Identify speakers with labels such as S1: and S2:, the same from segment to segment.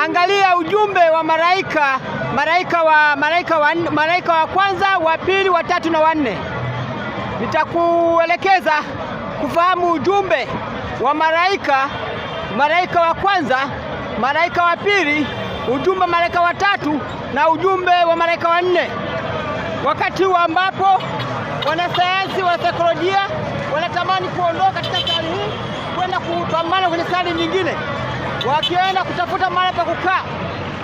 S1: Angalia ujumbe wa malaika wa kwanza, wa pili, wa tatu na wa nne. Nitakuelekeza kufahamu ujumbe wa malaika wa kwanza, malaika wa pili, ujumbe wa malaika wa tatu na ujumbe wa malaika wa nne. Wakati huu ambapo wanasayansi wa saikolojia wanatamani kuondoka katika sayari hii kwenda kupambana kwenye sayari nyingine, wakienda kutafuta mahali pa kukaa,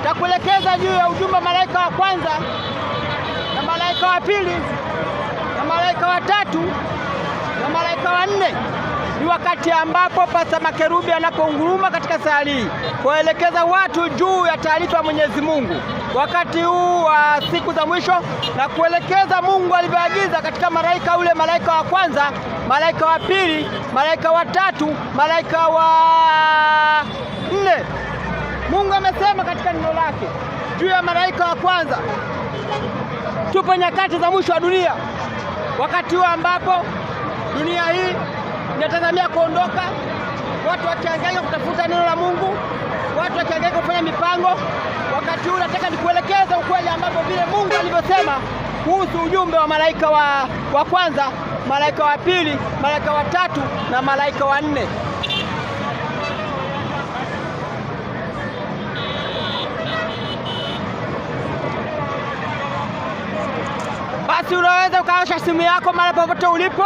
S1: takuelekeza juu ya ujumbe wa malaika wa kwanza na malaika wa pili na malaika wa tatu na malaika wa nne. Ni wakati ambapo Pasta Makerubi anapounguruma katika sayari hii kuelekeza watu juu ya taarifa ya Mwenyezi Mungu wakati huu wa siku za mwisho, na kuelekeza Mungu alivyoagiza katika malaika wa kwanza, malaika wa pili, malaika wa tatu, malaika wa nne. Mungu amesema katika neno lake juu ya malaika wa kwanza, tupo nyakati za mwisho wa dunia, wakati huu ambapo dunia hii inatazamia kuondoka, watu wakihangaika kutafuta neno la Mungu, watu wakihangaika kufanya mipango. Wakati huu nataka nikuelekeza ukweli ambapo vile Mungu alivyosema kuhusu ujumbe wa malaika wa kwanza, malaika wa pili, malaika wa tatu na malaika wa nne. Basi unaweza ukawasha simu yako mahali popote ulipo.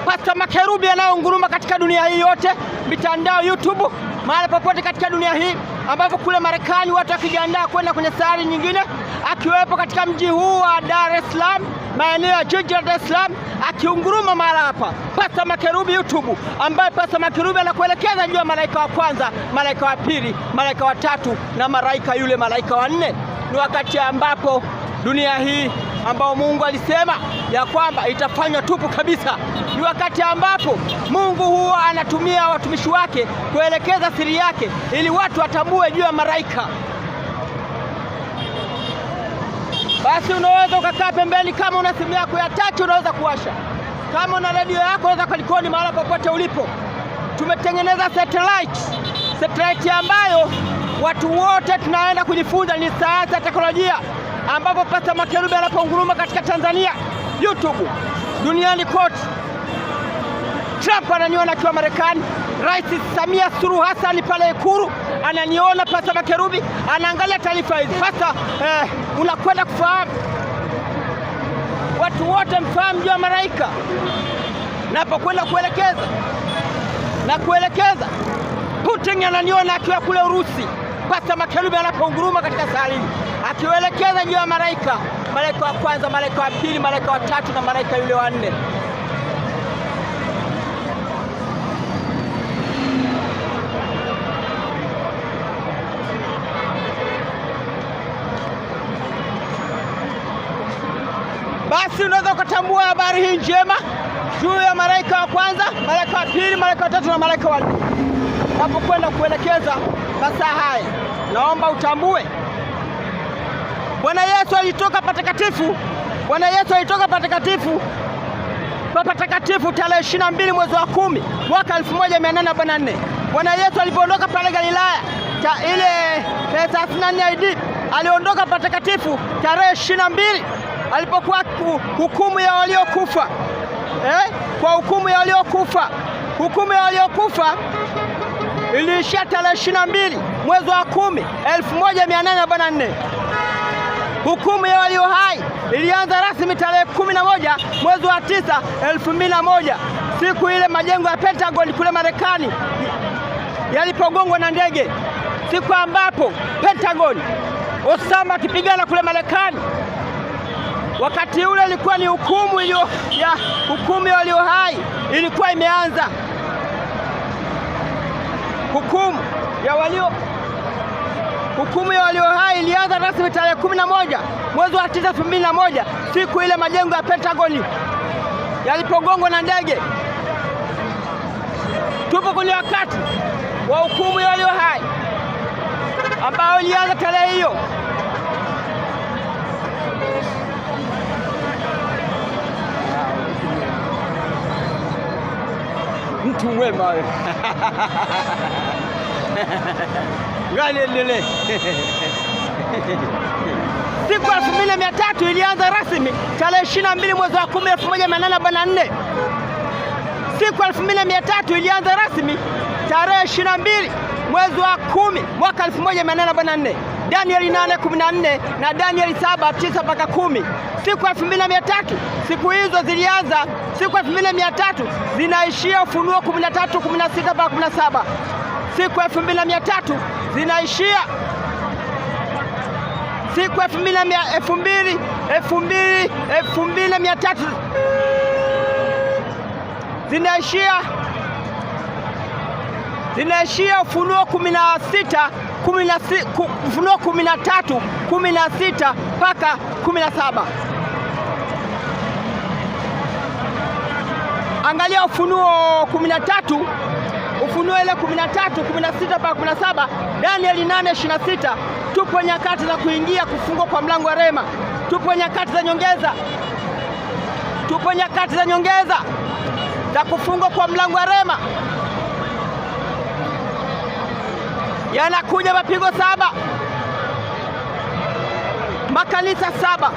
S1: Pasta Makerubi anaunguruma katika dunia hii yote, mitandao YouTube, mahali popote katika dunia hii, ambapo kule Marekani watu wakijiandaa kwenda kwenye sayari nyingine, akiwepo katika mji huu wa Dar es Salaam, maeneo ya jiji la Dar es Salaam, akiunguruma mahali hapa Pasta Makerubi YouTube, ambaye Pasta Makerubi anakuelekeza juu ya malaika wa kwanza, malaika wa pili, malaika wa tatu na malaika wa nne. Ni wakati ambapo dunia hii ambao Mungu alisema ya kwamba itafanywa tupu kabisa. Ni wakati ambapo Mungu huwa anatumia watumishi wake kuelekeza siri yake ili watu watambue juu ya malaika. Basi unaweza ukakaa pembeni, kama una simu yako ya touch unaweza kuwasha, kama una radio yako unaweza kulikoni mahali popote ulipo. Tumetengeneza satellite ambayo watu wote tunaenda kujifunza ni sayansi ya teknolojia, ambapo Pasta Makerubi anapounguruma katika Tanzania, YouTube, duniani kote. Trump ananiona akiwa Marekani, Rais Samia Suluhu Hassan pale Ikulu ananiona. Pasta Makerubi anaangalia taarifa hizi. Pasta, unakwenda kufahamu, watu wote mfahamu juu ya malaika. Napokwenda kuelekeza, Putin ananiona akiwa kule Urusi. Pasta Makerubi anapounguruma katika sayari akielekeza juu ya malaika wa kwanza, malaika wa pili, malaika wa tatu na malaika yule wa nne. Basi unaweza ukatambua habari hii njema juu ya malaika wa kwanza, malaika wa pili, malaika wa tatu na malaika wa nne. Napokwenda kuelekeza masaa haya, naomba utambue Bwana Yesu alitoka patakatifu. Bwana Yesu alitoka patakatifu tarehe 22 mwezi wa 10 mwaka 1844. Bwana Yesu alipoondoka pale Galilaya ile tarehe 34 AD, aliondoka patakatifu tarehe 22 alipokuwa hukumu ya waliokufa. Kwa hukumu ya waliokufa. Hukumu ya waliokufa iliishia tarehe 22 mwezi wa 10 1844. Hukumu ya walio hai ilianza rasmi tarehe 11 mwezi wa 9 2001, siku ile majengo ya Pentagon kule Marekani yalipogongwa na ndege, siku ambapo Pentagon, Osama akipigana kule Marekani. Wakati ule ilikuwa ni hukumu ya walio hai ilikuwa imeanza. Hukumu ya walio hai ilianza rasmi tarehe 11 mwezi wa 9 2001, siku ile majengo ya Pentagon yalipogongwa na ndege. Tupo kwenye wakati wa hukumu ya walio hai ambao ilianza tarehe hiyo. Mtu mwema wewe. Ngali endelee. Siku 2300 ilianza rasmi tarehe 22 mwezi wa 10 1844. Siku 2300 ilianza rasmi tarehe 22 mwezi wa 10 mwaka 1844. Danieli 8:14 na Danieli 7:9 mpaka 10. Siku 2300 siku hizo zilianza, siku 2300 zinaishia Ufunuo 13:16 mpaka 17. Siku 2300 zinaishia siku 2300 zinaishia Ufunuo 16, Ufunuo 13:16 mpaka 17. Angalia Ufunuo 13, Ufunuo ile 13:16 mpaka 17, Danieli 8:26. Tupo nyakati za kuingia kufungwa kwa mlango wa rehema. Tupo nyakati za nyongeza. Tupo nyakati za nyongeza za kufungwa kwa mlango wa rehema. Yanakuja mapigo 7, makanisa 7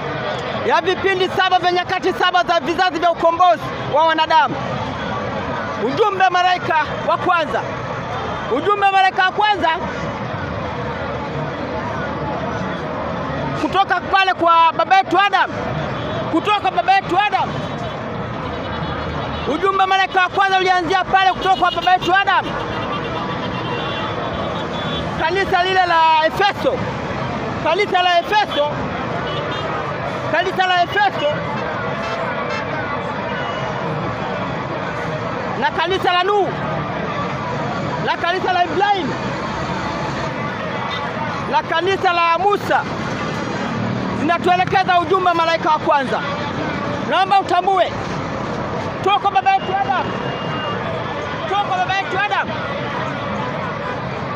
S1: ya vipindi 7 vya nyakati 7 za vizazi vya ukombozi wa wanadamu. Ujumbe wa malaika wa kwanza. Ujumbe wa malaika wa kwanza kutoka pale kwa baba yetu Adam. Kutoka baba yetu Adam. Ujumbe wa malaika wa kwanza ulianzia pale kutoka kwa baba yetu Adam. Kanisa lile la Efeso. Kanisa la Efeso. Kanisa la Efeso. Na kanisa la Nuhu. Na kanisa la Ibrahim. Na kanisa la Musa. Zinatuelekeza ujumbe wa malaika wa kwanza. Naomba utambue. Toka baba yetu Adam. Toka baba yetu Adam.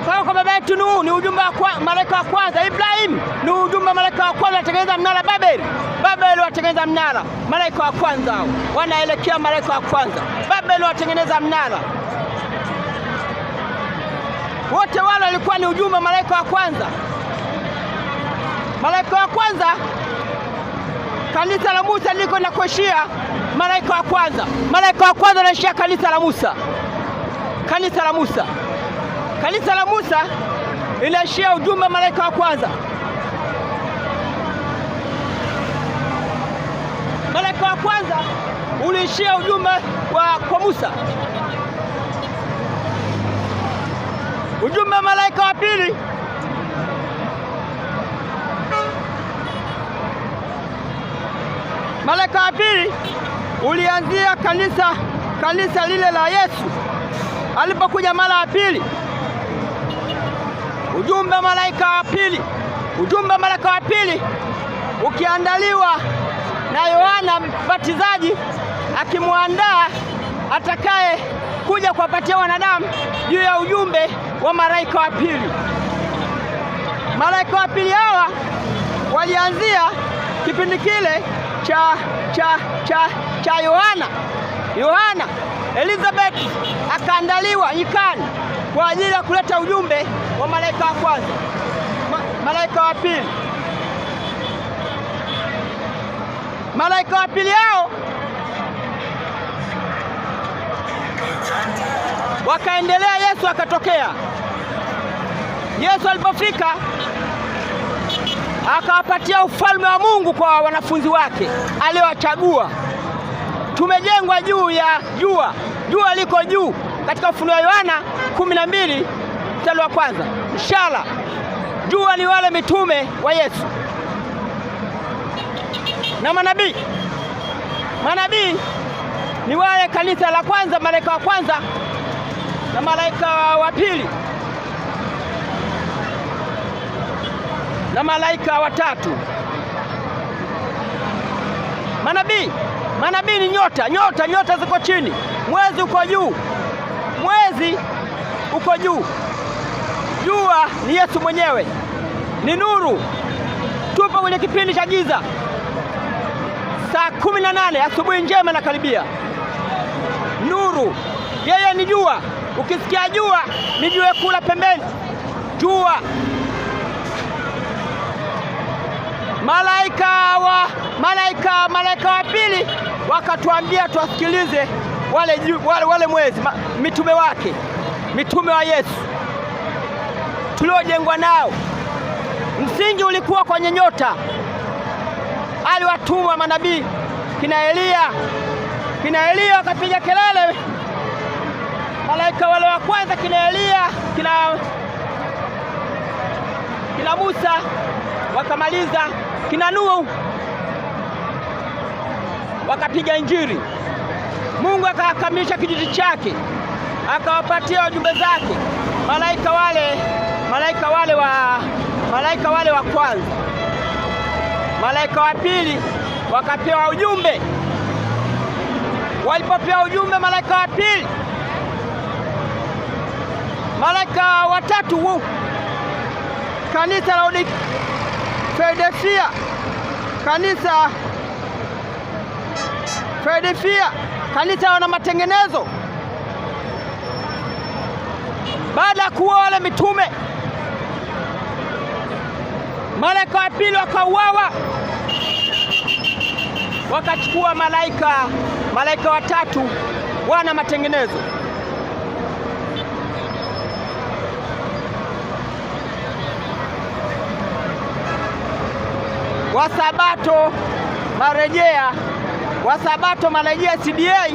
S1: Toka baba yetu Nuhu ni ujumbe wa malaika wa kwanza. Ibrahim ni ujumbe wa malaika wa kwanza, atengeneza mnara Babeli. Babeli watengeneza mnara. Malaika wa kwanza hao wanaelekea malaika wa kwanza. Babeli watengeneza mnara. Wote wale walikuwa ni ujumbe wa malaika wa kwanza. Malaika wa kwanza, kanisa la Musa liko na kuishia malaika wa kwanza. Malaika wa kwanza anaishia kanisa la Musa. Kanisa la Musa. Kanisa la Musa inaishia ujumbe wa malaika wa kwanza. Malaika wa kwanza uliishia ujumbe kwa Musa. Ujumbe wa malaika wa pili malaika wa pili ulianzia kanisa lile la Yesu alipokuja mara ya pili. Ujumbe wa malaika wa pili, ujumbe wa malaika wa pili ukiandaliwa na Yohana Mbatizaji akimwandaa atakaye kuja kuwapatia wanadamu juu ya ujumbe wa malaika wa pili. Malaika wa pili hawa walianzia kipindi kile cha Yohana. Elizabeth akaandaliwa nyikani kwa ajili ya kuleta ujumbe wa malaika wa kwanza. Malaika wa pili. Malaika wa pili hao wakaendelea, Yesu akatokea. Yesu alipofika akawapatia ufalme wa Mungu kwa wanafunzi wake aliowachagua. Tumejengwa juu ya jua. Jua liko juu katika Ufunuo Yohana 12 mstari wa kwanza. Inshallah. Jua ni wale mitume wa Yesu. Na manabii. Manabii ni wale kanisa la kwanza, malaika wa kwanza na malaika wa pili na malaika wa tatu. Manabii ni nyota ziko chini. Mwezi uko juu. Mwezi uko juu. Jua ni Yesu mwenyewe. Ni nuru. Tupo kwenye kipindi cha giza. Saa 18 asubuhi njema na karibia. Nuru. Yeye ni jua. Ukisikia jua, ni jiwe kula pembeni. Jua malaika wa pili wakatuambia tuwasikilize wale mwezi mitume wake, mitume wa Yesu tuliojengwa nao. Msingi ulikuwa kwenye nyota. Aliwatuma manabii kina Elia wakapiga kelele. Malaika wale wa kwanza kina Elia, kina Musa wakamaliza, kina Nuhu wakapiga Injili. Mungu akakamilisha kijiji chake, akawapatia ujumbe zake malaika wale wa kwanza. Malaika wa pili wakapewa ujumbe. Walipopewa ujumbe malaika wa pili, malaika wa tatu, kanisa la Philadelphia, kanisa wana matengenezo. Baada ya kuwa wale mitume, malaika wa pili wakauawa, wakachukua malaika watatu wana matengenezo. Wasabato marejea CDA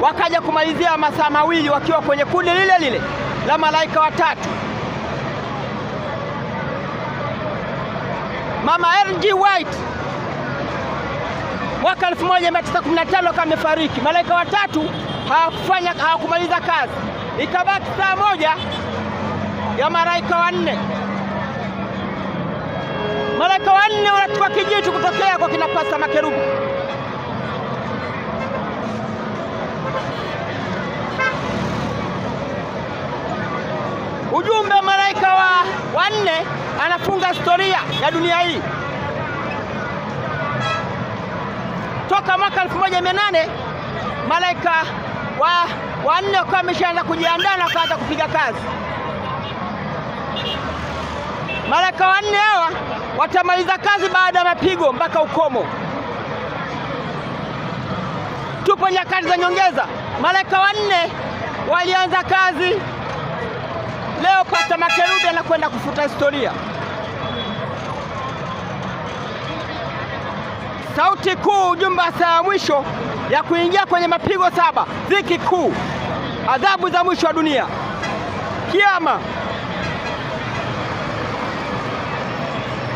S1: wakaja kumalizia masaa mawili wakiwa kwenye kundi lile la malaika watatu. Mama L.G. White mwaka 1915 kama amefariki. Malaika watatu hawakumaliza kazi, ikabaki saa moja ya malaika wanne. Malaika wanne wanachukua kijiti kutokea kwa kina Pasta Makerubi. Ujumbe wa malaika wanne anafunga historia ya dunia hii. Toka mwaka 1800 malaika wanne wakawa wameshaanza kujiandaa na kuanza kupiga kazi. Malaika wanne hawa watamaliza kazi baada ya mapigo mpaka ukomo. Tupo nyakati za nyongeza. Malaika wanne walianza kazi. Leo Pasta Makerubi anakwenda kufuta historia. Sauti kuu, ujumbe wa saa ya mwisho ya kuingia kwenye mapigo 7, dhiki kuu, adhabu za mwisho wa dunia, Kiyama.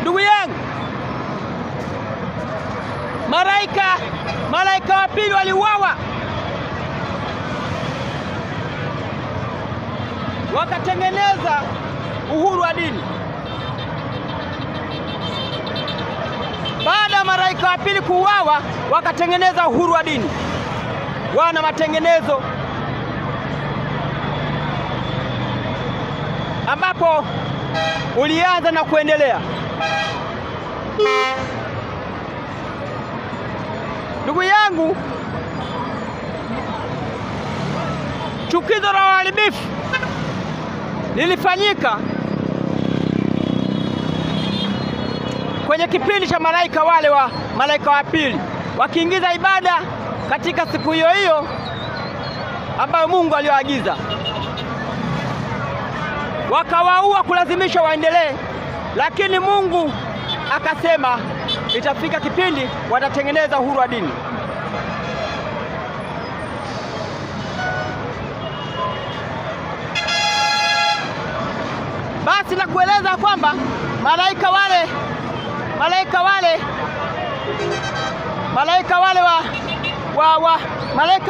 S1: Ndugu yangu, malaika wa pili waliuawa, wakatengeneza uhuru wa dini. Baada ya malaika wa pili kuuawa, wakatengeneza uhuru wa dini, wana matengenezo, ambapo ulianza na kuendelea. Ndugu yangu, chukizo la uharibifu lilifanyika kwenye kipindi cha malaika wa pili, wakiingiza ibada katika siku hiyo ambayo Mungu aliyoagiza. Wakawaua kulazimisha waendelee, lakini Mungu akasema itafika kipindi watatengeneza uhuru wa dini. Basi na kueleza kwamba malaika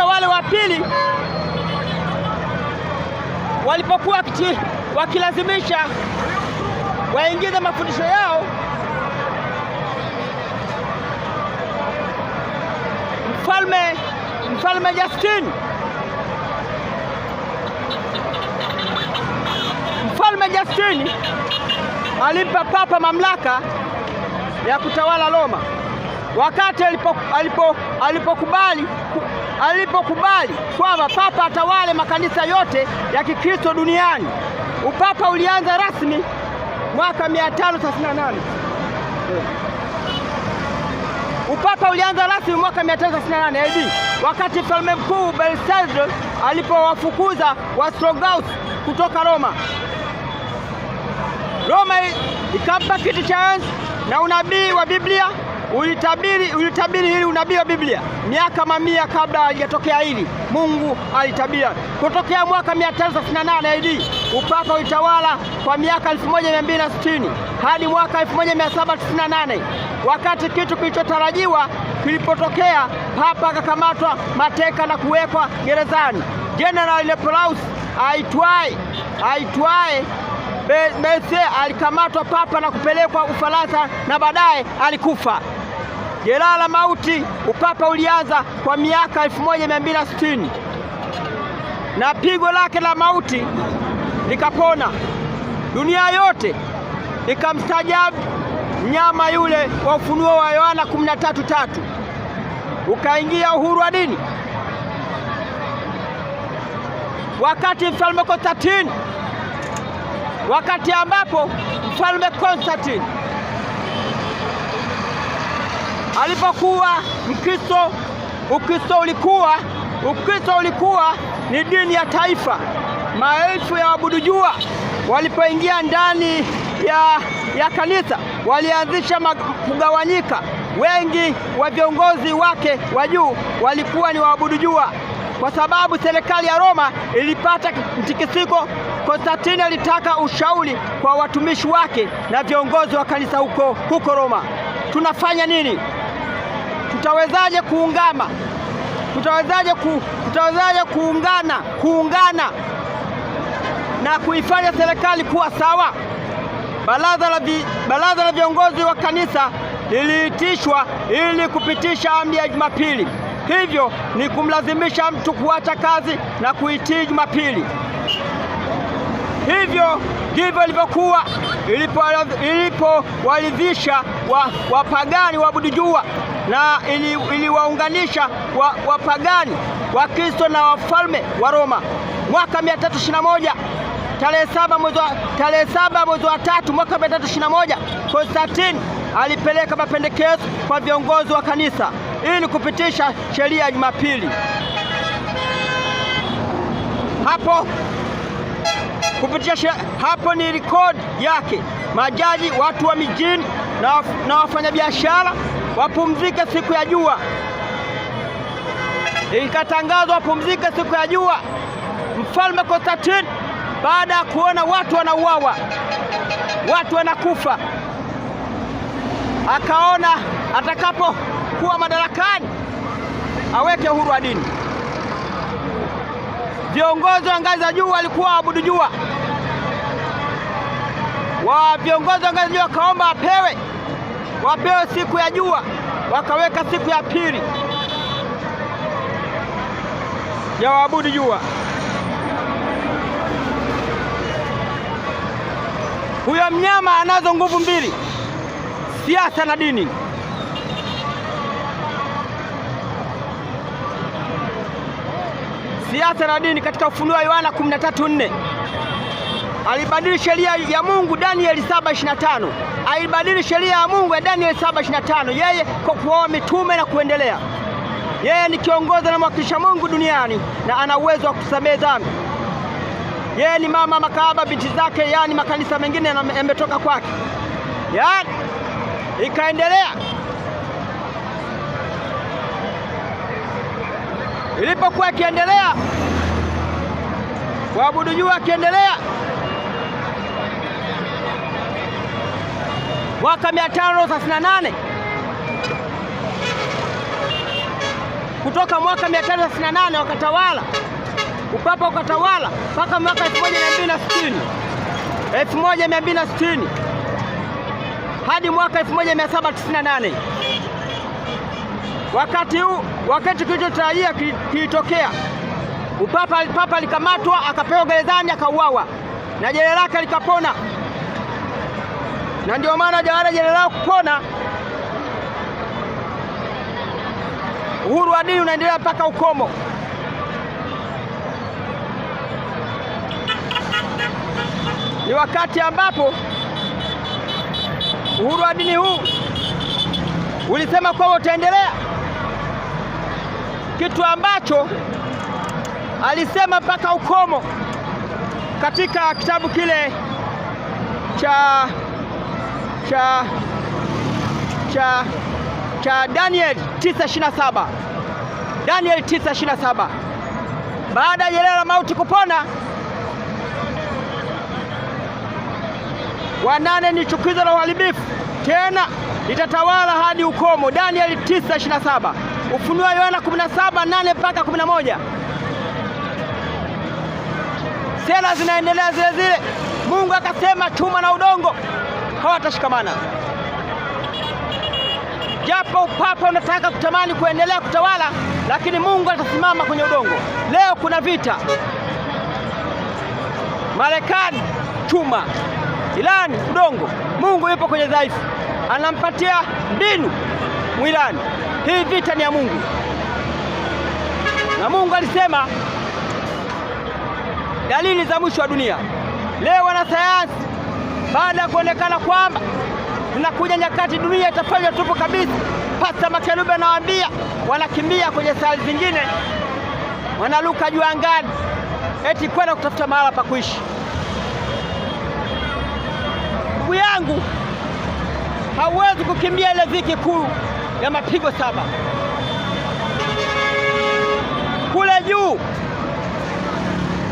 S1: wale wa pili walipokuwa wakilazimisha waingize mafundisho yao, Mfalme Justini alimpa papa mamlaka ya kutawala Roma. Wakati alipokubali kwamba papa atawale makanisa yote ya Kikristo duniani, upapa ulianza rasmi mwaka 538. Upapa ulianza rasmi mwaka 538 AD wakati mfalme mkuu Belshazzar alipowafukuza Waostrogoth kutoka Roma. Roma ikampa kiti cha enzi na unabii wa Biblia ulitabiri hili unabii wa Biblia miaka mamia kabla haijatokea hili. Mungu alitabia kutokea mwaka 538 AD. Upapa ulitawala kwa miaka 1260 hadi mwaka 1798. Wakati kitu kilichotarajiwa kilipotokea, papa akakamatwa mateka na kuwekwa gerezani. General Leperaus aitwaye Bese alikamatwa papa na kupelekwa Ufaransa na baadaye alikufa. Jeraha la mauti. Upapa ulianza kwa miaka 1260 na pigo lake la mauti likapona. Dunia yote ikamstajabu mnyama yule wa Ufunuo wa Yohana 13:3. Ukaingia uhuru wa dini. Wakati mfalme Konstantini, wakati ambapo mfalme Konstantini alipokuwa Mkristo, Ukristo ulikuwa ni dini ya taifa. Maelfu ya waabudu jua walipoingia ndani ya kanisa walianzisha kugawanyika. Wengi wa viongozi wake wa juu walikuwa ni waabudu jua. Kwa sababu serikali ya Roma ilipata mtikisiko, Konstantini alitaka ushauri kwa watumishi wake na viongozi wa kanisa huko Roma. Tunafanya nini? Tutawezaje kuungana? Tutawezaje kuungana na kuifanya serikali kuwa sawa? Baraza la viongozi wa kanisa liliitishwa ili kupitisha amri ya Jumapili. Hivyo ni kumlazimisha mtu kuacha kazi na kuitii Jumapili. Hivyo ndivyo ilivyokuwa ilipowaridhisha wapagani waabudu jua na iliwaunganisha wapagani wa Kristo na wafalme wa Roma. Mwaka 321 tarehe 7 mwezi wa 3 mwaka 321, Konstantini alipeleka mapendekezo kwa viongozi wa kanisa ili kupitisha sheria ya Jumapili. Hapo ni rekodi yake. Majaji, watu wa mijini na wafanyabiashara wapumzike siku ya jua. Ikatangazwa wapumzike siku ya jua. Mfalme Konstantini baada ya kuona watu wanauawa, watu wanakufa, akaona atakapokuwa madarakani aweke uhuru wa dini. Viongozi wa ngazi za juu walikuwa waabudu jua. Viongozi wa ngazi za juu wakaomba wapewe siku ya jua, wakaweka siku ya pili ya waabudu jua. Huyo mnyama anazo nguvu mbili: siasa na dini. Siasa na dini. Katika Ufunuo wa Yohana 13:4 alibadili sheria ya Mungu Danieli 7:25. Alibadili sheria ya Mungu ya Danieli 7:25, yeye kwa kuoa mitume na kuendelea. Yeye ni kiongozi na mwakilisha Mungu duniani na ana uwezo wa kusamehe dhambi. Yeye ni mama makahaba binti zake, yani makanisa mengine yametoka kwake. Yani ikaendelea. Ilipokuwa ikiendelea, waabudu jua akiendelea, mwaka 538 kutoka mwaka 538 wakatawala, upapa ukatawala mpaka mwaka 1260 hadi mwaka 1798. Wakati kilichotarajia kilitokea. Papa alikamatwa, akapewa gerezani, akauawa na jela lake likapona. Na ndio maana baada ya jela lake kupona, uhuru wa dini unaendelea mpaka ukomo. Ni wakati ambapo uhuru wa dini huu ulisema kwamba utaendelea, kitu ambacho alisema mpaka ukomo katika kitabu kile cha Daniel 9:27. Daniel 9:27. Baada ya jeraha la mauti kupona, wanane ni chukizo la uharibifu, tena litatawala hadi ukomo. Daniel 9:27. Ufunuo Yohana 17:8 mpaka 11. Sera zinaendelea zile zile. Mungu akasema chuma na udongo hawatashikamana. Japo upapa unataka kutamani kuendelea kutawala, lakini Mungu atasimama kwenye udongo. Leo kuna vita. Marekani chuma, Irani udongo. Mungu yupo kwenye dhaifu, anampatia mbinu Mwirani. Hii vita ni ya Mungu, na Mungu alisema dalili za mwisho wa dunia. Leo wanasayansi, baada ya kuonekana kwamba tunakuja nyakati dunia itafanywa tupu kabisa, Pastor Makelube anawaambia wanakimbia kwenye sali zingine, wanaruka juu angani eti kwenda kutafuta mahala pa kuishi. Ndugu yangu, hauwezi kukimbia ile dhiki kuu ya mapigo 7. Kule juu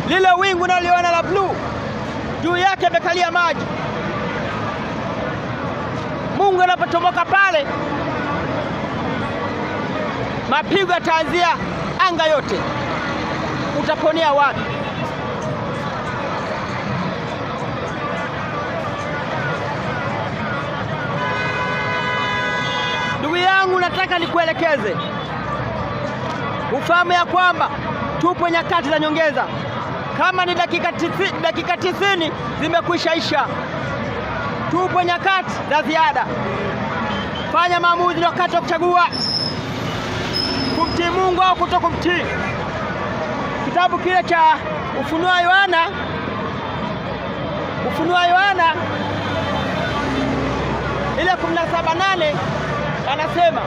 S1: lile wingu naliona la blue, juu yake imekalia maji. Mungu anapotomoka pale, mapigo yataanzia anga yote. Utaponea wapi? Ndugu yangu, nataka nikuelekeze ufahamu ya kwamba tupo nyakati za nyongeza. Kama ni dakika 90 zimekwishaisha, tupo nyakati za ziada. Fanya maamuzi ni wakati wa kuchagua kumtii Mungu au kutokumtii. Kitabu kile cha Ufunuo Yohana ile 17:8 anasema,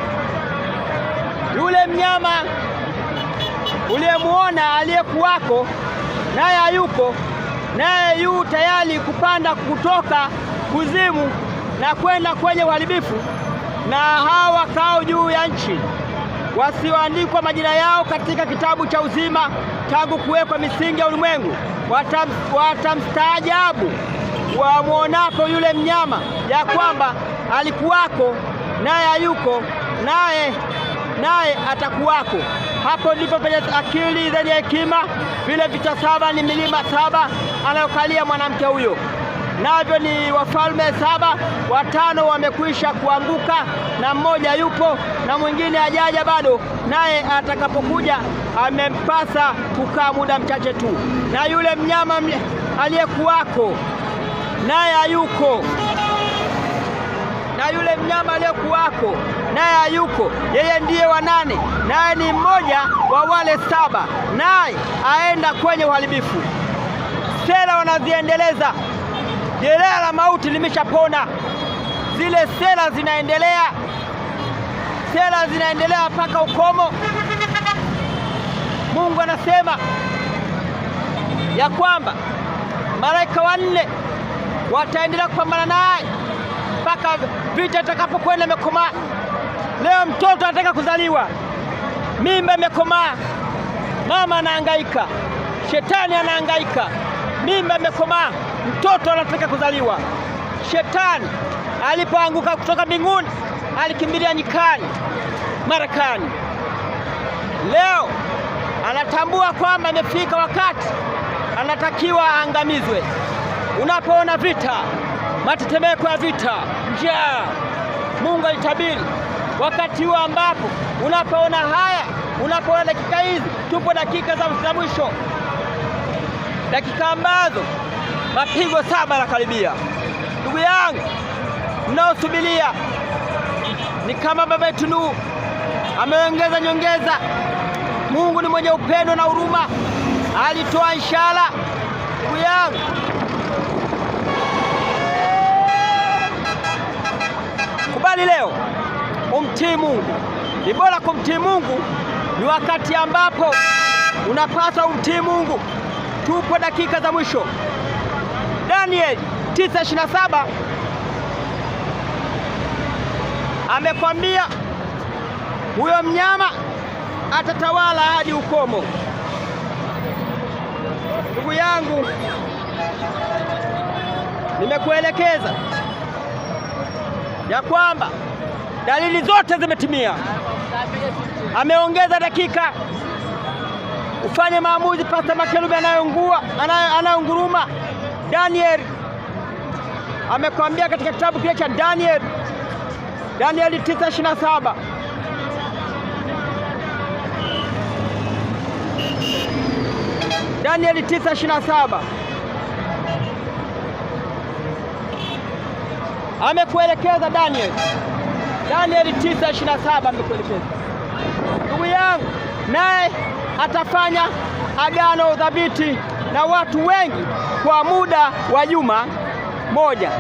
S1: yule mnyama uliyemuona aliyekuwako naye hayuko, naye yu tayari kupanda kutoka kuzimu na kwenda kwenye uharibifu, na hawa kao juu ya nchi wasioandikwa majina yao katika kitabu cha uzima tangu kuwekwa misingi ya ulimwengu, watamstaajabu wamwonapo yule mnyama, ya kwamba alikuwako naye hayuko, naye atakuwako. Hapo ndipo penye akili zenye hekima. Vile vita 7 ni milima 7 anayokalia mwanamke huyo, navyo ni wafalme 7. 5 wamekwisha kuanguka, na mmoja yupo na mwingine hajaja bado, naye atakapokuja amempasa kukaa muda mchache tu. Na yule mnyama aliyekuwako naye hayuko, naye hayuko, yeye ndiye wa 8, naye ni mmoja wa wale 7, naye aenda kwenye uharibifu. Sera wanaziendeleza. Jeraha la mauti limeshapona, zile sera zinaendelea mpaka ukomo. Mungu anasema ya kwamba malaika 4 wataendelea kupambana naye mpaka vita itakapokwenda imekomaa. Leo mtoto anataka kuzaliwa, mimba imekomaa, mama anahangaika, shetani anahangaika, mimba imekomaa, mtoto anataka kuzaliwa. Shetani alipoanguka kutoka mbinguni alikimbilia nyikani, Marekani. Leo anatambua kwamba imefika wakati anatakiwa aangamizwe. Unapoona vita, matetemeko ya vita, njaa, Mungu alitabiri wakati huo ambapo unapoona haya, unapoona dakika hizi, tupo dakika za mwisho, dakika ambazo mapigo 7 yanakaribia. Ndugu yangu, mnaosubiria ni kama baba yetu Nuhu ameongeza nyongeza. Mungu ni mwenye upendo na huruma, alitoa ishara. Ndugu yangu, kubali leo kumtii Mungu. Ni bora kumtii Mungu ni wakati ambapo unapaswa umtii Mungu. Tupo dakika za mwisho. Danieli 9:27 amekwambia huyo mnyama atatawala hadi ukomo. Ndugu yangu, nimekuelekeza ya kwamba dalili zote zimetimia. Ameongeza dakika ufanye maamuzi. Pasta makerubi anayonguruma. Daniel amekwambia katika kitabu kile cha Danieli 9:27 Danieli 9:27 amekuelekeza. Danieli 9:27 amekuelekeza. Ndugu yangu, naye atafanya agano thabiti na watu wengi kwa muda wa juma moja,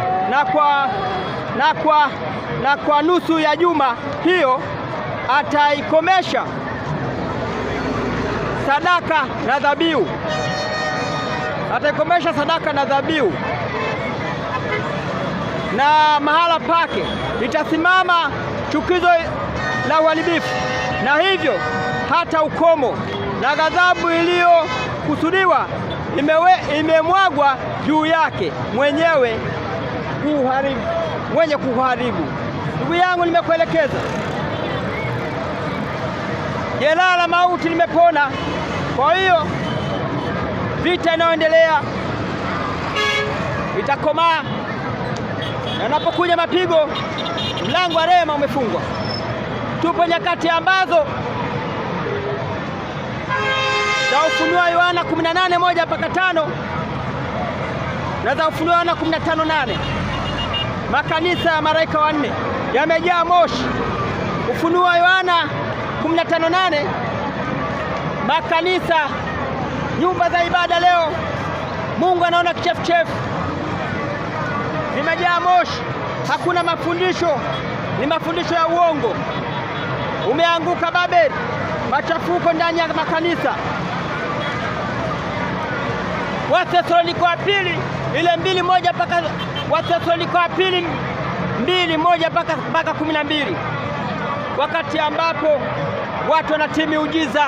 S1: na kwa nusu ya juma hiyo ataikomesha sadaka na dhabihu. Ataikomesha sadaka na dhabihu, na mahala pake litasimama chukizo la uharibifu, na hivyo hata ukomo, na ghadhabu iliyokusudiwa imemwagwa juu yake mwenye kuharibu. Ndugu yangu, nimekuelekeza. Jeraha la mauti limepona. Kwa hiyo vita inayoendelea itakomaa. Yanapokuja mapigo, mlango wa rehema umefungwa. Tupo nyakati ambazo za Ufunuo Yohana 18:1-5 na za Ufunuo Yohana 15:8. Makanisa ya malaika wanne yamejaa moshi. Ufunuo Yohana 15:8, makanisa, nyumba za ibada leo Mungu anaona kichefuchefu, zimejaa moshi. Hakuna mafundisho, ni mafundisho ya uongo. Umeanguka Babeli, machafuko ndani ya makanisa. Wathesalonike wa pili ile 2:1 mpaka Wathesalonike wa pili 2:1 mpaka 12, wakati ambapo watu wanatii miujiza.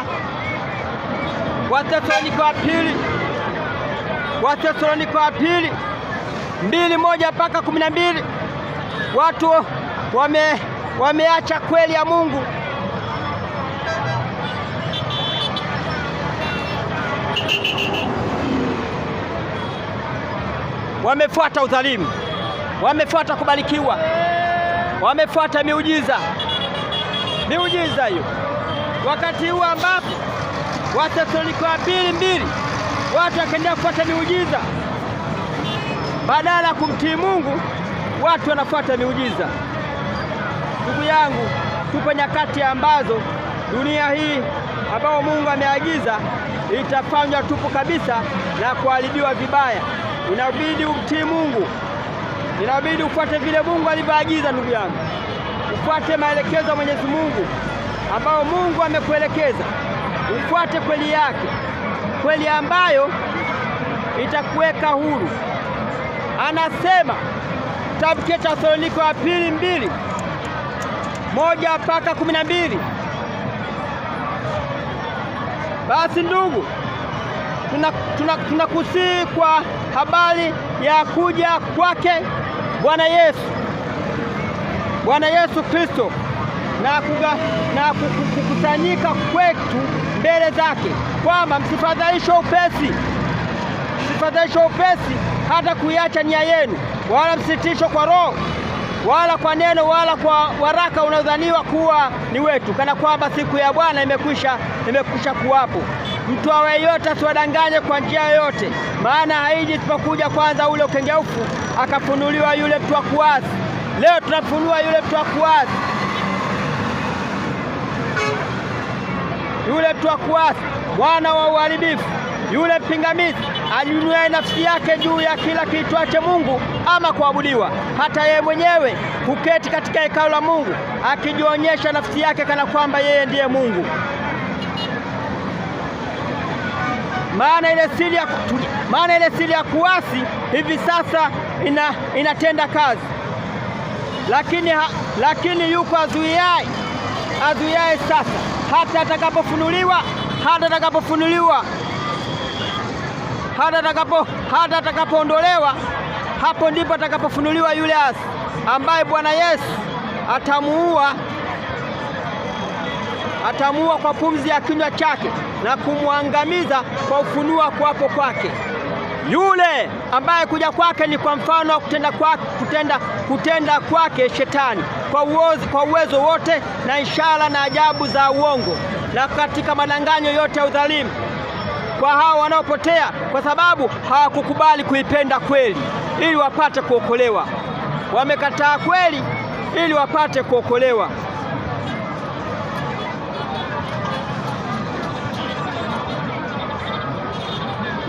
S1: Wathesalonike wa pili 2:1 mpaka 12, watu wameacha kweli ya Mungu. Wamefuata udhalimu, wamefuata kubarikiwa, wamefuata miujiza hiyo. Wakati huu ambapo Wathesalonike wa pili 2 watu wakaendelea kufuata miujiza badala ya kumtii Mungu, watu wanafuata miujiza. Ndugu yangu, tupo nyakati ambazo dunia hii ambao Mungu ameagiza itafanywa tupu kabisa na kuharibiwa vibaya. Inabidi umtii Mungu, inabidi ufuate vile Mungu alivyoagiza. Ndugu yangu, ufuate maelekezo ya Mwenyezi Mungu ambao Mungu amekuelekeza. Ufuate kweli yake, kweli ambayo itakuweka huru. Anasema kitabu cha Wathesalonike wa pili 2:1 mpaka 12. Basi ndugu, tunakusihi kwa habari ya kuja kwake Bwana Yesu Kristo na kukusanyika kwetu mbele zake, kwamba msifadhaishwe upesi hata kuiacha nia yenu, wala msitishwe kwa roho, wala kwa neno, wala kwa waraka unaodhaniwa kuwa ni wetu, kana kwamba siku ya Bwana imekwisha kuwapo. Mtu awe yote asiwadanganye kwa njia yoyote, maana haiji isipokuja kwanza ule ukengeufu, akafunuliwa yule mtu wa kuasi. Leo tunafunua yule mtu wa kuasi, mwana wa uharibifu, Yule mpingamizi aliinua nafsi yake juu ya kila kiitwacho Mungu ama kuabudiwa. Hata yeye mwenyewe huketi katika hekalu la Mungu akijionyesha nafsi yake kana kwamba yeye ndiye Mungu. Maana ile siri ya kuasi hivi sasa inatenda kazi, lakini yuko azuiaye sasa hata atakapoondolewa. Hapo ndipo atakapofunuliwa yule asi ambaye Bwana Yesu atamuua kwa pumzi ya kinywa chake na kumwangamiza kwa ufunua kuwapo kwake. Yule ambaye kuja kwake ni kwa mfano wa kutenda kwake Shetani kwa uwezo wote na ishara na ajabu za uongo na katika madanganyo yote ya udhalimu kwa hao wanaopotea, kwa sababu hawakukubali kuipenda kweli ili wapate kuokolewa. Wamekataa kweli ili wapate kuokolewa.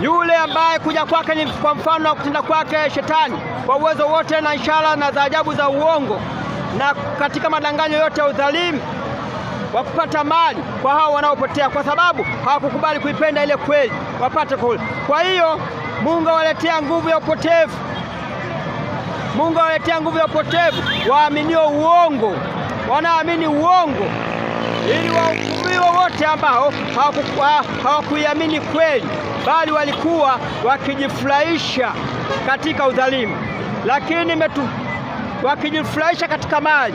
S1: Yule ambaye kuja kwake ni kwa mfano wa kutenda kwake Shetani kwa uwezo wote na ishara na za ajabu za uongo na katika madanganyo yote ya udhalimu wa kupata mali kwa hao wanaopotea, kwa sababu hawakukubali kuipenda ile kweli wapate kuokolewa. Kwa hiyo Mungu awaletea nguvu ya upotevu. Mungu awaletea nguvu ya upotevu waaminio uongo, wanaamini uongo, ili wahukumiwe wote ambao hawakuiamini kweli, bali walikuwa wakijifurahisha katika udhalimu, lakini wakijifurahisha katika mali.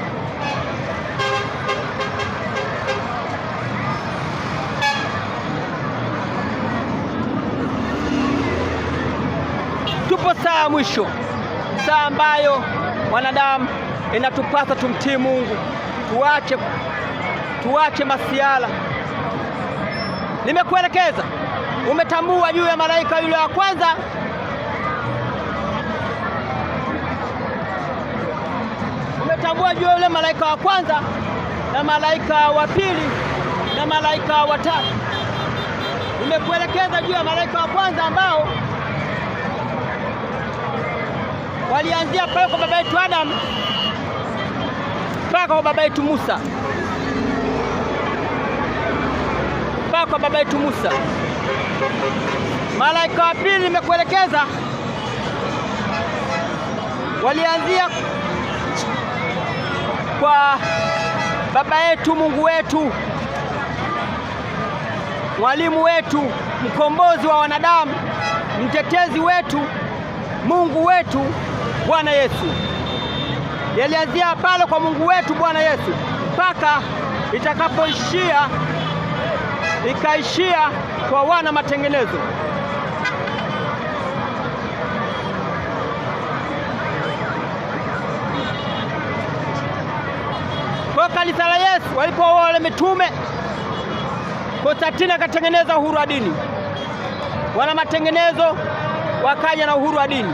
S1: Tupo saa ya mwisho, saa ambayo wanadamu inatupasa tumtii Mungu, tuache masiala. Nimekuelekeza, umetambua juu ya malaika yule wa kwanza, umetambua juu ya yule malaika wa kwanza na malaika wa pili na malaika wa tatu. Nimekuelekeza juu ya malaika wa kwanza ambao walianzia pale kwa baba yetu Adam mpaka kwa baba yetu Musa, Malaika wa pili nimekuelekeza walianzia kwa baba yetu Mungu wetu, mwalimu wetu, mkombozi wa wanadamu, mtetezi wetu, Mungu wetu Bwana Yesu. Yalianzia pale kwa Mungu wetu Bwana Yesu mpaka ikaishia kwa wana matengenezo. Kwa kanisa la Yesu walipooa wale mitume, Konstantini akatengeneza uhuru wa dini. Wana matengenezo wakaja na uhuru wa dini.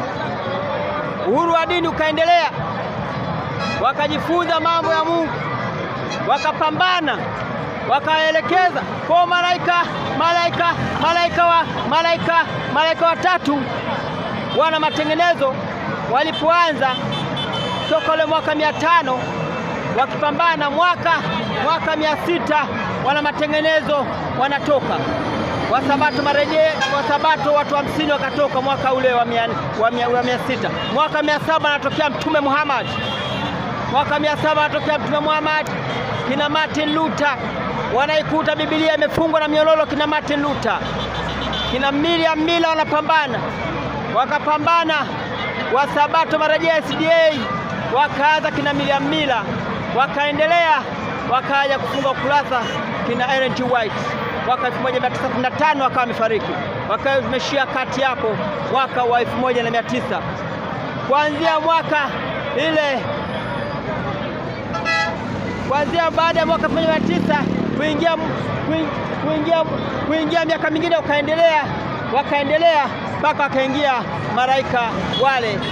S1: Uhuru wa dini ukaendelea, wakajifunza mambo ya Mungu, wakapambana, wakaelekeza kwa malaika watatu. Wana matengenezo walipoanza toka ule mwaka 500 wakipambana, mwaka 600 wana matengenezo wanatoka. Wasabato watu 50 wakatoka mwaka ule wa 600. Mwaka 700 anatokea Mtume Muhammad. Kina Martin Luther wanaikuta Biblia imefungwa na miololo. Kina Martin Luther, kina Miriam Miller wanapambana, wakapambana. Wasabato marejea SDA wakaanza kina Miriam Miller, wakaendelea, wakaja kufunga ukurasa kina Ellen G. White. Mwaka 1915 wakawa wamefariki, wakaishia kati hapo mwaka wa 1900. Kuanzia baada ya mwaka 1900 kuingia miaka mingine wakaendelea mpaka wakaingia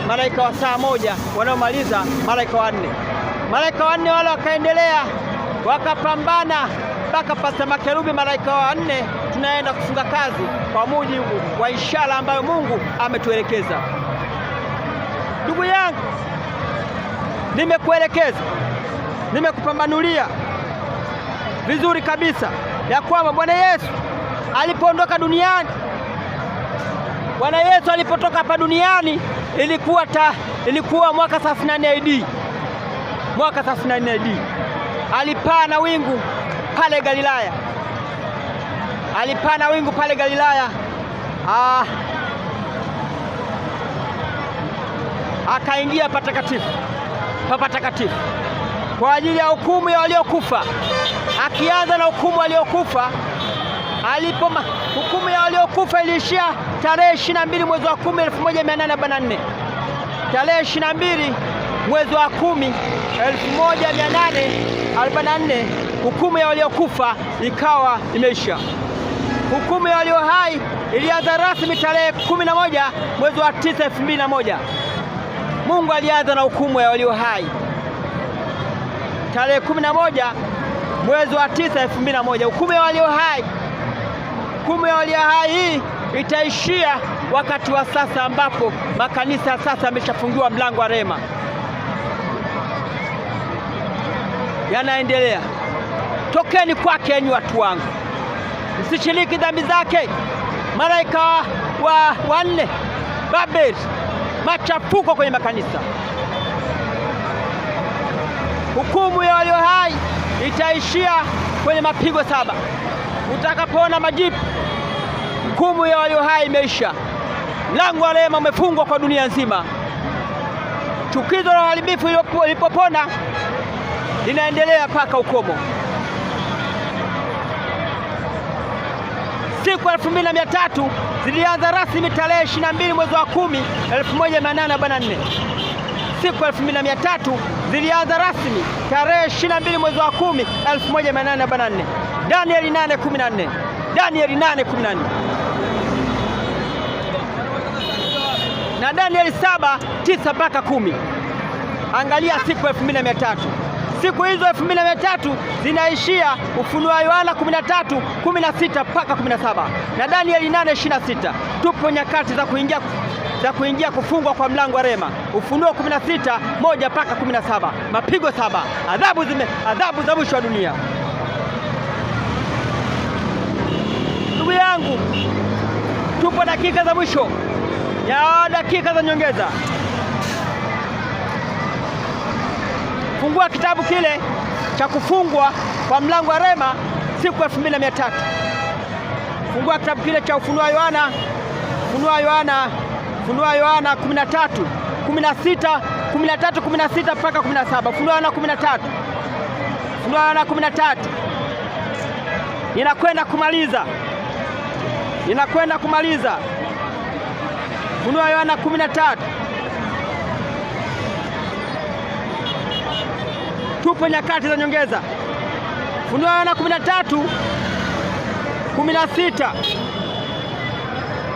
S1: malaika wa saa moja wanaomaliza malaika wa 4 wale wakaendelea wakapambana mpaka pasta makerubi malaika wa 4 tunaenda kufunga kazi kwa mujibu wa ishara ambayo Mungu ametuelekeza. Ndugu yangu, nimekuelekeza, nimekupambanulia vizuri kabisa ya kwamba Bwana Yesu alipoondoka duniani, Bwana Yesu alipotoka hapa duniani ilikuwa mwaka 34 AD. Mwaka 34 AD. Alipaa na wingu pale Galilaya. Alipaa na wingu pale Galilaya. Akaingia patakatifu kwa ajili ya hukumu ya waliokufa. Akianza na hukumu waliokufa, hukumu ya waliokufa iliishia tarehe 22 mwezi wa 10 1844. Tarehe 22 mwezi wa 10 1844 hukumu ya waliokufa ikawa imeisha. Hukumu ya walio hai ilianza rasmi tarehe 11 mwezi wa 9 2001. Mungu alianza na hukumu ya walio hai tarehe 11 mwezi wa 9 2001. Hukumu ya walio hai. Hukumu ya walio hai hii itaishia wakati wa sasa, ambapo makanisa sasa yameshafungiwa mlango wa rehema, yanaendelea. Tokeni kwake enyi watu wangu, msishiriki dhambi zake. Malaika wanne Babeli, machafuko kwenye makanisa. Hukumu ya walio hai itaishia kwenye mapigo 7. Utakapoona majipu, hukumu ya walio hai imeisha. Mlango wa rehema umefungwa kwa dunia nzima. Chukizo la uharibifu ilipopona linaendelea mpaka ukomo. Siku 2300 zilianza rasmi tarehe 22 mwezi wa 10 1844. Siku 2300 zilianza rasmi tarehe 22 mwezi wa 10 1844. Danieli 8:14. Danieli 8:14 na Danieli 7:9 mpaka 10. Angalia siku 2300. Siku hizo 2300 zinaishia Ufunuo wa Yohana 13:16 mpaka 17 na Danieli 8:26. Tupo nyakati za kuingia kufungwa kwa mlango wa rehema. Ufunuo 16:1 mpaka 17. Mapigo 7. Adhabu za mwisho wa dunia. Ndugu yangu, tupo dakika za mwisho ya dakika za nyongeza. Fungua kitabu kile cha kufungwa kwa mlango wa rehema siku 2300. Fungua kitabu kile cha Ufunuo wa Yohana 13:16 mpaka 17. Ufunuo wa Yohana 13. Ufunuo wa Yohana 13. Ninakwenda kumaliza. Ufunuo wa Yohana 13. Tupo nyakati za nyongeza. Ufunuo wa Yohana 13:16.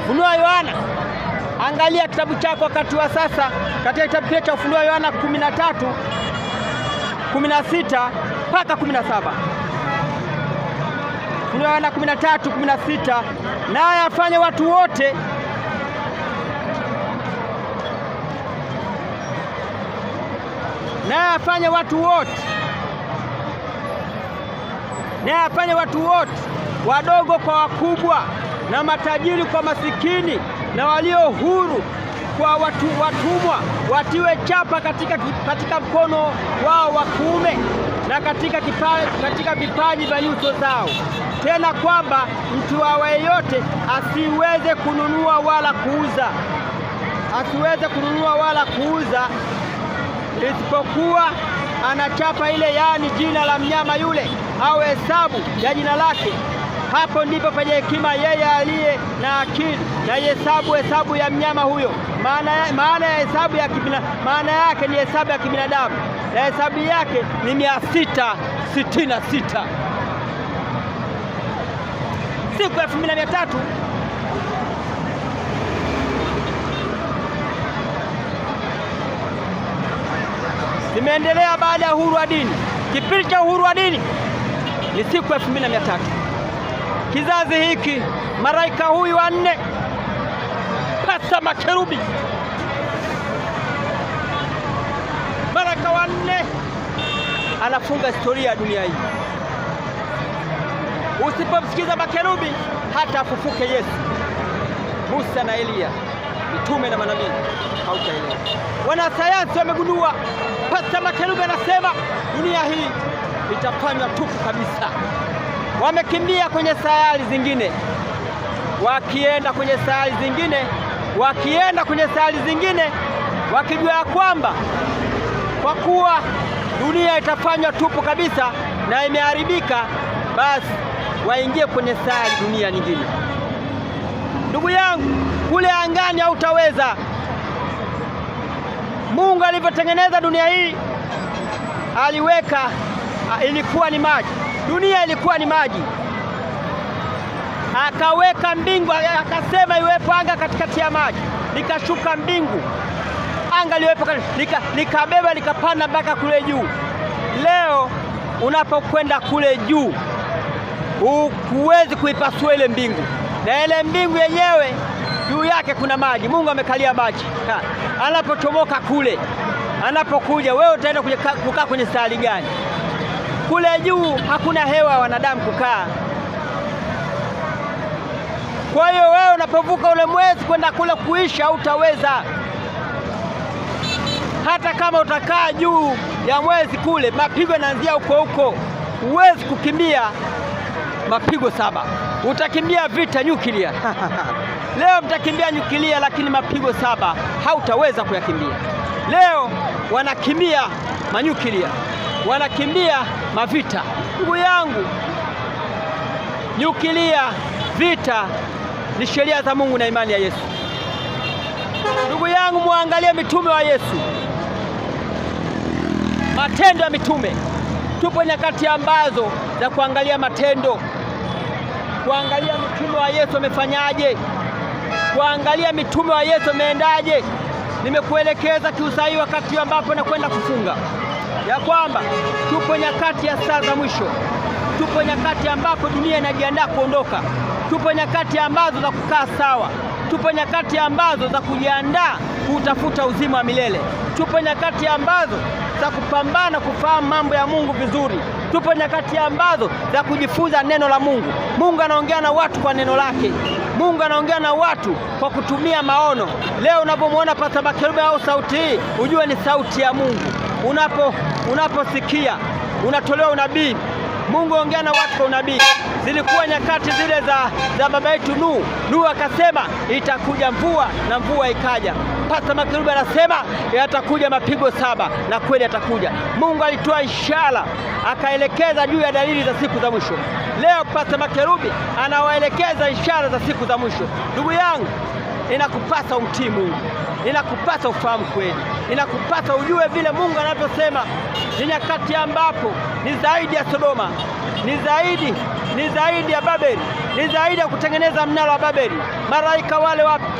S1: Ufunuo wa Yohana, angalia kitabu chako wakati wa sasa, katika kitabu kile cha Ufunuo wa Yohana 13:16 mpaka 17. Ufunuo wa Yohana 13:16. Naye afanye watu wote wadogo kwa wakubwa, na matajiri kwa masikini, na walio huru kwa watumwa, watiwe chapa katika mkono wao wa kuume na katika vipaji vya nyuso zao, tena kwamba mtu awaye yote asiweze kununua wala kuuza isipokuwa anachapa ile, yaani jina la mnyama yule au hesabu ya jina lake. Hapo ndipo penye hekima yeye aliye na akili, na hesabu ya mnyama huyo. Maana ya hesabu maana yake ni hesabu ya kibinadamu, na hesabu yake ni 666. Siku 2300 zimeendelea baada ya uhuru wa dini. Kipindi cha uhuru wa dini ni siku 2300. kizazi hiki, malaika huyu wa 4 pasa makerubi, malaika wa 4 anafunga historia ya dunia hii. Usipomsikiza makerubi hata afufuke Yesu, Musa na Elia, mitume na manabii, hautaelewa. Wanasayansi wamegundua, pasa makerubi anasema dunia hii itafanywa tupu kabisa. Wamekimbia kwenye sayari zingine, wakienda kwenye sayari zingine, wakijua ya kwamba kwa kuwa dunia itafanywa tupu kabisa na imeharibika, basi waingie kwenye sayari dunia nyingine. Ndugu yangu, kule angani hautaweza. Mungu alivyotengeneza dunia hii, aliweka, ilikuwa ni maji. Dunia ilikuwa ni maji. Akaweka mbingu, akasema iwepo anga katikati ya maji. Likashuka mbingu, anga liwepo, likabeba likapanda mpaka kule juu. Leo unapokwenda kule juu, huwezi kuipasua ile mbingu, na ile mbingu yenyewe juu yake kuna maji. Mungu amekalia maji. Anapochomoka kule, anapokuja, wewe utaenda kukaa kwenye sayari gani? Kule juu hakuna hewa wanadamu kukaa. Kwa hiyo wewe unapovuka ule mwezi kwenda kule kuishi, hautaweza. Hata kama utakaa juu ya mwezi kule, mapigo yanaanzia huko. Huwezi kukimbia mapigo 7. Utakimbia vita nyuklia. Leo mtakimbia nyuklia, lakini mapigo 7 hautaweza kuyakimbia. Leo wanakimbia manyuklia, wanakimbia mavita. Ndugu yangu, nyuklia, vita ni sheria za Mungu na imani ya Yesu. Ndugu yangu, muangalie mitume wa Yesu, matendo ya mitume. Tupo nyakati ambazo za kuangalia matendo, kuangalia mitume wa Yesu wamefanyaje, kuangalia mitume wa Yesu wameendaje. Nimekuelekeza kiusahihi wakati ambapo nakwenda kufunga ya kwamba tupo nyakati ya saa za mwisho. Tupo nyakati ambapo dunia inajiandaa kuondoka. Tupo nyakati ambazo za kukaa sawa. Tupo nyakati ambazo za kujiandaa kutafuta uzima wa milele. Tupo nyakati ambazo za kupambana kufahamu mambo ya Mungu vizuri. Tupo nyakati ambazo za kujifunza neno la Mungu. Mungu anaongea na watu kwa neno lake. Mungu anaongea na watu kwa kutumia maono. Leo unapomwona Pasta Makerubi au sauti hii, ujue ni sauti ya Mungu. Unaposikia unatolewa unabii. Mungu ongea na watu kwa unabii. Zilikuwa nyakati zile za baba yetu Nuhu akasema itakuja mvua, na mvua ikaja. Pasta Makerubi anasema yatakuja mapigo 7, na kweli yatakuja. Mungu alitoa ishara, akaelekeza juu ya dalili za siku za mwisho. Leo Pasta Makerubi anawaelekeza ishara za siku za mwisho. Ndugu yangu, inakupasa umtii Mungu, inakupasa ufahamu kweli, inakupasa ujue vile Mungu anavyosema. Ni nyakati ambapo ni zaidi ya Sodoma, ni zaidi ya Babeli, ni zaidi ya kutengeneza mnara wa Babeli.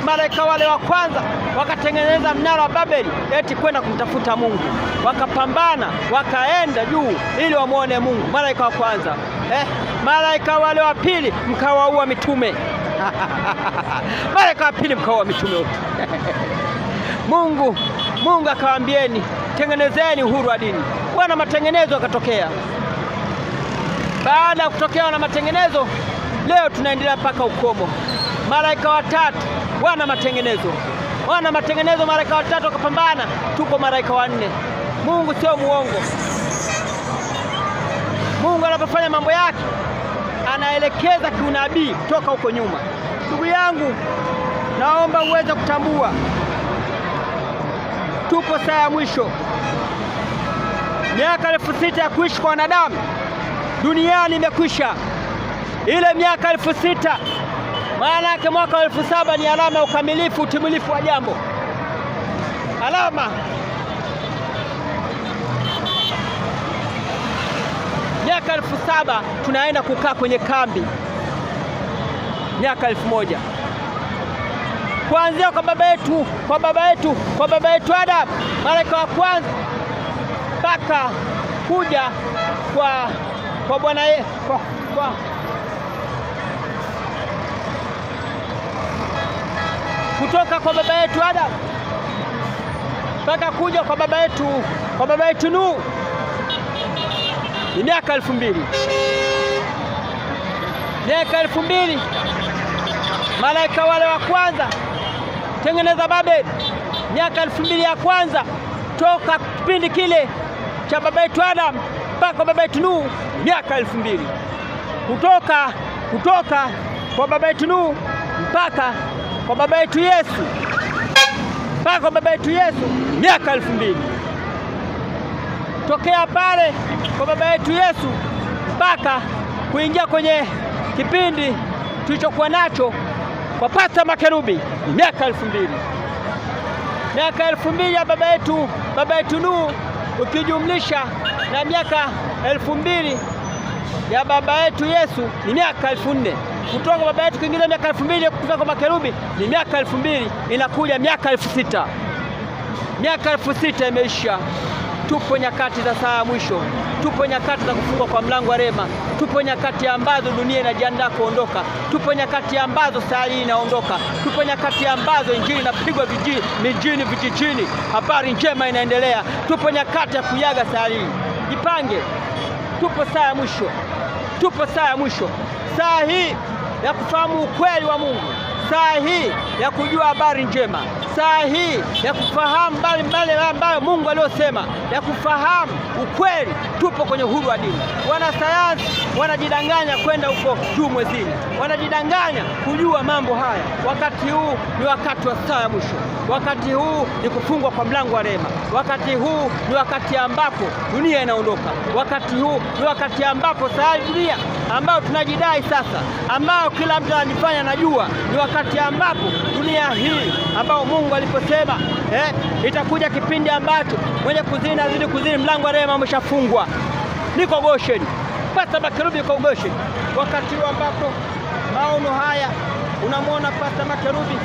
S1: Malaika wale wa kwanza wakatengeneza mnara wa Babeli eti kwenda kumtafuta Mungu, wakapambana, wakaenda juu ili wamuone Mungu. Malaika wa kwanza. Malaika wale wa pili mkawaua mitume. Malaika wa pili mkawaua mitume wote. Mungu akawaambieni, tengenezeni uhuru wa dini. Bwana, matengenezo yakatokea. Baada ya kutokea na matengenezo, leo tunaendelea mpaka ukomo. Malaika watatu wana matengenezo, malaika watatu wakapambana, tuko malaika 4. Mungu sio muongo. Mungu anapofanya mambo yake anaelekeza kiunabii kutoka huko nyuma. Ndugu yangu, naomba uweze kutambua tupo saa ya mwisho. Miaka 6,000 ya kuishi kwa wanadamu duniani imekwisha. Ile miaka 6,000, maana yake mwaka 7,000 ni alama ya ukamilifu, utimilifu wa jambo. Alama. Miaka 7,000 tunaenda kukaa kwenye kambi. Miaka 1,000. Kuanzia kwa baba yetu Adam, malaika wa kwanza, mpaka kuja kwa Bwana kutoka kwa baba yetu Adam mpaka kuja kwa baba yetu Nuhu ni miaka 2000. Miaka 2000 malaika wale wa kwanza tengeneza Babeli, miaka 2000 ya kwanza toka kipindi kile cha baba yetu Adam mpaka baba yetu Nuhu miaka 2000. Kutoka kwa baba yetu Nuhu mpaka kwa baba yetu Yesu, mpaka kwa baba yetu Yesu miaka 2000. Tokea pale kwa baba yetu Yesu mpaka kuingia kwenye kipindi tulichokuwa nacho kwa Pastor Makerubi miaka 2000. Miaka 2000 ya baba yetu Nuhu ukijumlisha na miaka 2000 ya baba yetu Yesu ni miaka 4000. Kutoka baba yetu kuingiza miaka 2000 kutoka kwa Makerubi ni miaka 2000, inakuja miaka 6000. Miaka 6000 imeisha. Tupo nyakati za saa ya mwisho, tupo nyakati za kufungwa kwa mlango wa rehema, tupo nyakati ambazo dunia inajiandaa kuondoka, tupo nyakati ambazo saa hii inaondoka, tupo nyakati ambazo injili inapigwa mijini, vijijini, habari njema inaendelea. Tupo nyakati ya kuyaga saa hii. Jipange, tupo saa ya mwisho, tupo saa ya mwisho, saa hii ya kufahamu ukweli wa Mungu, saa hii ya kujua habari njema, saa hii ya kufahamu mbali ambayo Mungu aliyosema, ya kufahamu ukweli. Tupo kwenye uhuru wa dini. Wanasayansi wanajidanganya kwenda huko juu mwezini, wanajidanganya kujua mambo haya. Wakati huu ni wakati wa saa ya mwisho, wakati huu ni kufungwa kwa mlango wa rehema, wakati huu ni wakati ambapo dunia inaondoka, wakati huu ni wakati ambapo saa dunia ambayo tunajidai sasa, ambao kila mtu anajifanya anajua, ni wakati ambapo dunia hii ambao Mungu aliposema itakuja kipindi ambacho mwenye kuzini azidi kuzini, mlango wa rehema umeshafungwa. Niko Gosheni, Pastor Makerubi yuko Gosheni. Wakati huo ambapo maono haya unamwona Pastor Makerubi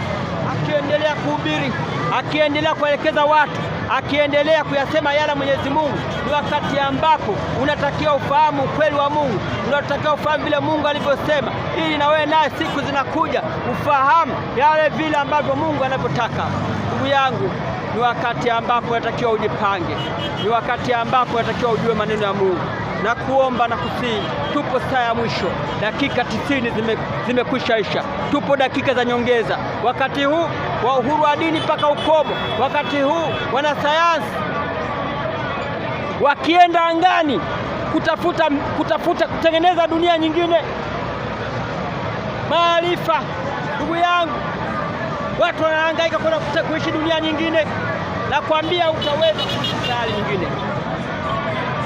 S1: akiendelea kuhubiri, akiendelea kuelekeza watu, akiendelea kuyasema yale Mwenyezi Mungu. Ni wakati ambapo unatakiwa ufahamu ukweli wa Mungu, unatakiwa ufahamu vile Mungu alivyosema, ili na wewe naye siku zinakuja ufahamu yale vile ambavyo Mungu anavyotaka. Ndugu yangu, ni wakati ambapo unatakiwa ujipange, ni wakati ambapo unatakiwa ujue maneno ya Mungu na kuomba na kusihi. Tupo saa ya mwisho, dakika 90 zimekwisha isha, tupo dakika za nyongeza. Wakati huu wa uhuru wa dini mpaka ukomo, wakati huu wanasayansi wakienda angani kutafuta kutengeneza dunia nyingine, maarifa. Ndugu yangu, watu wanahangaika kwenda kuishi dunia nyingine, na kuambia utaweza kuishi sayari nyingine.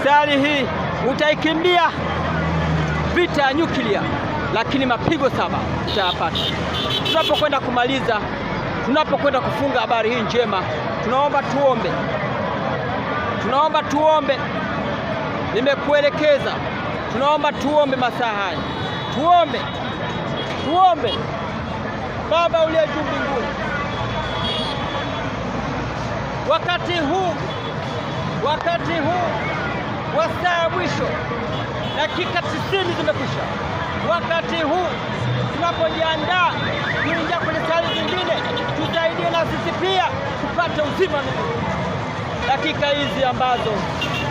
S1: Sayari hii utaikimbia vita ya nyuklia, lakini mapigo 7 utayapata. Tunapokwenda kumaliza, tunapokwenda kufunga habari hii njema, tunaomba tuombe. Nimekuelekeza, tunaomba tuombe masaa haya. Tuombe. Baba uliye juu mbinguni, wakati huu wa saa ya mwisho, dakika 90 zimekwisha. Wakati huu tunapojiandaa kuingia kwenye saa zingine, tusaidie na sisi pia tupate uzima. Dakika hizi ambazo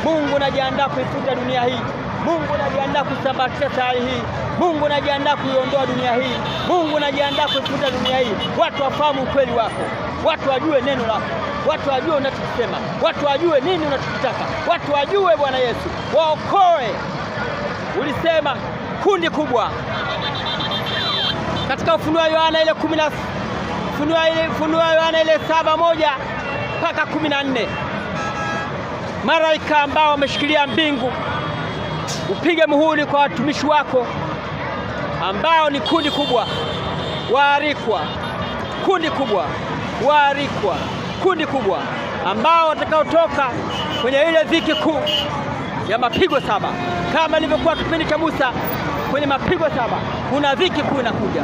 S1: Mungu anajiandaa kuifuta dunia hii, Mungu anajiandaa kusambatisha saa hii, Mungu anajiandaa kuiondoa dunia hii, Mungu anajiandaa kuifuta dunia hii. Watu wafahamu ukweli wako, watu wajue neno lako, watu wajue unachosema, watu wajue nini unachotaka, watu wajue Bwana Yesu waokoe. Ulisema kundi kubwa katika Ufunuo wa Yohana ile 10, Ufunuo wa Yohana ile 7:1 mpaka 14, malaika ambao wameshikilia mbingu, upige muhuri kwa watumishi wako ambao ni kundi kubwa waarikwa, kundi kubwa ambao watakaotoka kwenye ile dhiki kuu ya mapigo 7, kama ilivyokuwa kipindi cha Musa kwenye mapigo 7. Kuna dhiki kuu inakuja,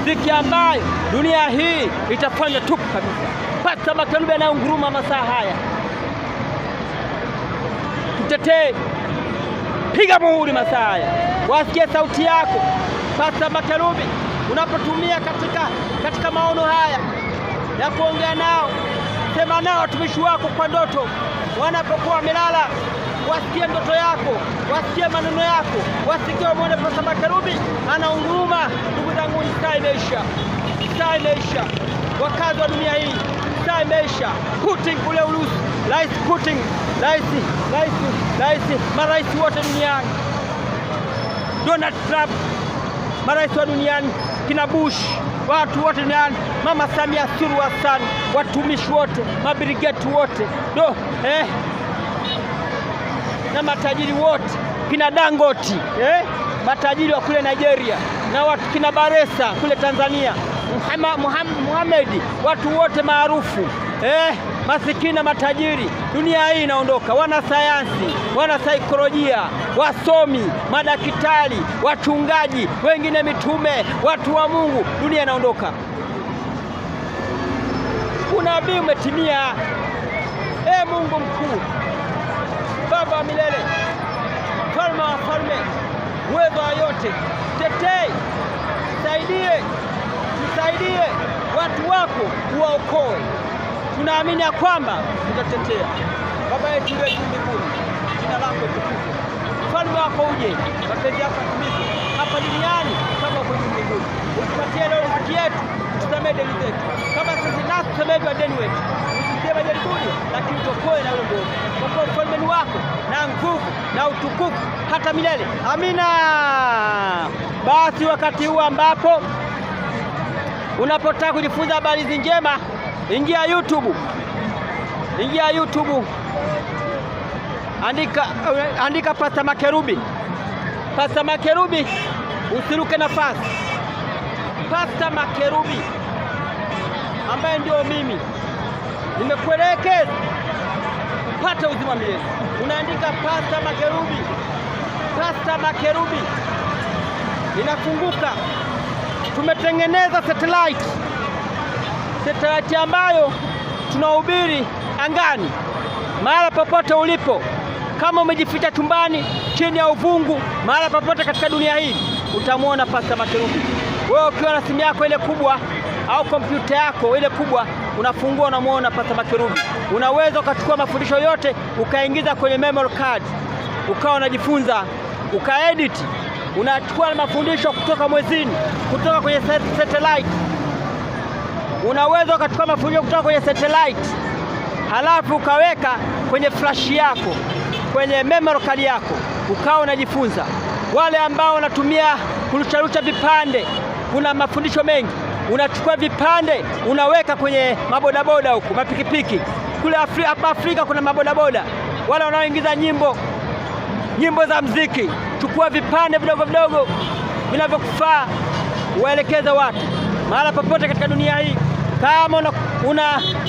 S1: dhiki ambayo dunia hii itafanya tupu kabisa. Pastor Makerubi anaunguruma masaa haya, tutetee, piga muhuri masaa haya, wasikie sauti yako Pastor Makerubi unapotumia katika maono haya. ya kuongea nao. Sema nao watumishi wako kwa ndoto, wanapokuwa wamelala, wasikie ndoto yako, wasikie maneno yako, wasikie wamuone Pasta Makerubi anaunguruma. Ndugu zangu, saa imeisha, saa imeisha. Wakazi wa dunia hii, saa imeisha. Putin kule Urusi, Rais Putin, marais wote duniani, Donald Trump, marais wa duniani, kina Bush, watu wote duniani, Mama Samia Suluhu Hassan, watumishi wote, mabirigeti wote, na matajiri wote, kina Dangote, matajiri wa kule Nigeria, na watu kina Baresa kule Tanzania, Muhammad, watu wote maarufu, masikini na matajiri. Dunia hii inaondoka. Wanasayansi, wanasaikolojia, wasomi, madaktari, wachungaji, wengine mitume, watu wa Mungu. Dunia inaondoka. Unabii umetimia. Mungu mkuu, Baba wa milele, Mfalme wa falme, uwezo wa yote, tetei, tusaidie watu wako, uwaokoe. Tunaamini ya kwamba utatetea. Baba yetu wetu mbinguni, jina lako tukufu, ufalme wako uje, mapenzi yako yatimizwe hapa duniani kama huko mbinguni. Utupatie leo riziki yetu, tusamehe deni zetu kama sisi nasi tusamehe wadeni wetu, usitie majaribuni, lakini tuokoe na yule mwovu. Kwa kuwa ufalme ni wako na nguvu na utukufu hata milele. Amina. Basi wakati huu ambapo unapotaka kujifunza habari hizi njema, ingia YouTube, andika Pasta Makerubi. Pasta Makerubi, usiruke nafasi. Pasta Makerubi ambaye ndio mimi nimekuelekeza pata uzima milele. Unaandika Pasta Makerubi, Pasta Makerubi, inafunguka. Tumetengeneza satellite ambayo tunahubiri angani, mahala popote ulipo. Kama umejificha chumbani, chini ya uvungu, mahala popote katika dunia hii, utamwona Pasta Makerubi. Wewe ukiwa na simu yako ile kubwa au kompyuta yako ile kubwa, unafungua, unamwona Pasta Makerubi. Unaweza ukachukua mafundisho yote ukaingiza kwenye memory card, ukawa unajifunza, ukaedit. Unachukua mafundisho kutoka mwezini, kutoka kwenye satellite. Unaweza ukachukua mafundisho kutoka kwenye satellite, halafu ukaweka kwenye flash yako, kwenye memory card yako, ukawa unajifunza. Wale ambao wanatumia kurusha vipande, kuna mafundisho mengi. Unachukua vipande, unaweka kwenye mabodaboda huko, mapikipiki. Kule hapa Afrika kuna mabodaboda, wale wanaoingiza nyimbo za muziki. Chukua vipande vidogo vidogo vinavyokufaa, uwaelekeze watu mahala popote katika dunia hii. Kama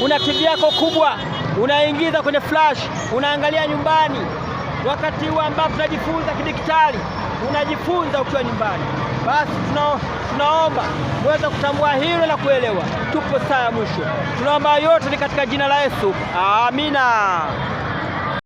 S1: una TV yako kubwa, unaingiza kwenye flash, unaangalia nyumbani. Wakati huu ambapo tunajifunza kidigitali, unajifunza ukiwa nyumbani. Basi tunaomba muweze kutambua hilo na kuelewa. Tupo saa ya mwisho. Tunaomba yote ni katika jina la Yesu. Amina.